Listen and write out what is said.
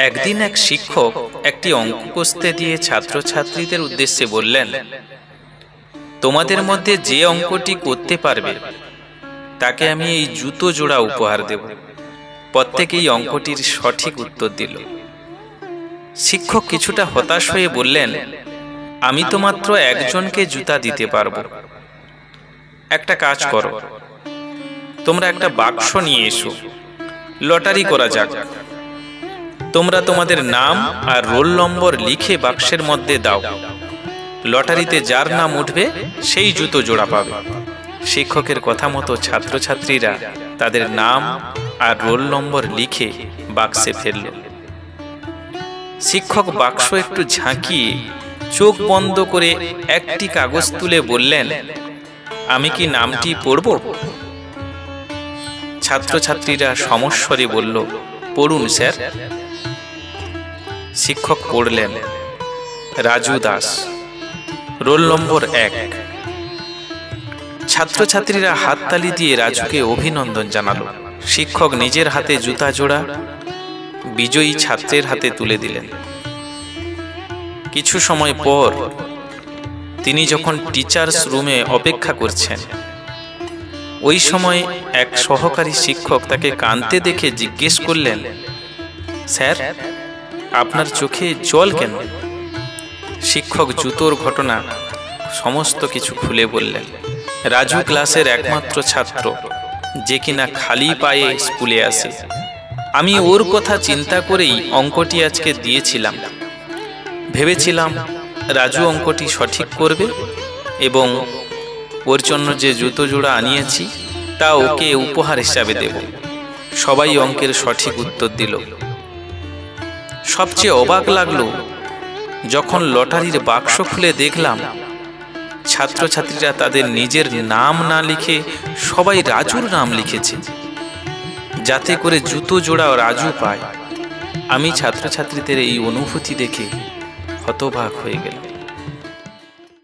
একদিন এক শিক্ষক একটি অঙ্ক কষতে দিয়ে ছাত্রছাত্রীদের উদ্দেশ্যে বললেন, তোমাদের মধ্যে যে অঙ্কটি করতে পারবে তাকে আমি এই জুতো জোড়া উপহার দেব। প্রত্যেকেই অঙ্কটির সঠিক উত্তর দিল। শিক্ষক কিছুটা হতাশ হয়ে বললেন, আমি তো মাত্র একজনকে জুতা দিতে পারবো। একটা কাজ করো, তোমরা একটা বাক্স নিয়ে এসো, লটারি করা যাক। তোমরা তোমাদের নাম আর রোল নম্বর লিখে বাক্সের মধ্যে দাও। লটারিতে যার নাম উঠবে সেই জুতো জোড়া পাবে। শিক্ষকের কথা মতো ছাত্রছাত্রীরা তাদের নাম আর রোল নম্বর লিখে বাক্সে ফেলল। শিক্ষক বাক্স একটু ঝাঁকিয়ে চোখ বন্ধ করে একটি কাগজ তুলে বললেন, আমি কি নামটি পড়ব? ছাত্রছাত্রীরা সমস্বরে বলল, পড়ুন স্যার। শিক্ষক পড়লেন, রাজু দাস, রোল নম্বর 1। ছাত্রছাত্রীরা হাততালি দিয়ে রাজুকে অভিনন্দন জানালো। শিক্ষক নিজের হাতে জুতা জোড়া বিজয়ী ছাত্রের হাতে তুলে দিলেন। কিছু সময় পর তিনি যখন টিচার্স রুমে অপেক্ষা করছেন, ওই সময় এক সহকারী শিক্ষক তাকে কাঁদতে দেখে জিজ্ঞেস করলেন, স্যার, আপনার চোখে জল কেন? শিক্ষক জুতোর ঘটনা সমস্ত কিছু খুলে বললেন। রাজু ক্লাসের একমাত্র ছাত্র, যে কিনা খালি পায়ে স্কুলে আসে। আমি ওর কথা চিন্তা করেই অঙ্কটি আজকে দিয়েছিলাম। ভেবেছিলাম রাজু অঙ্কটি সঠিক করবে এবং ওর জন্য যে জুতো জোড়া আনিয়েছি তা ওকে উপহার হিসাবে দেব। সবাই অঙ্কের সঠিক উত্তর দিল। সবচেয়ে অবাক লাগলো যখন লটারির বাক্স খুলে দেখলাম ছাত্রছাত্রীরা তাদের নিজের নাম না লিখে সবাই রাজুর নাম লিখেছে, যাতে করে জুতো জোড়া রাজু পায়। আমি ছাত্রছাত্রীদের এই অনুভূতি দেখে হতবাক হয়ে গেলাম।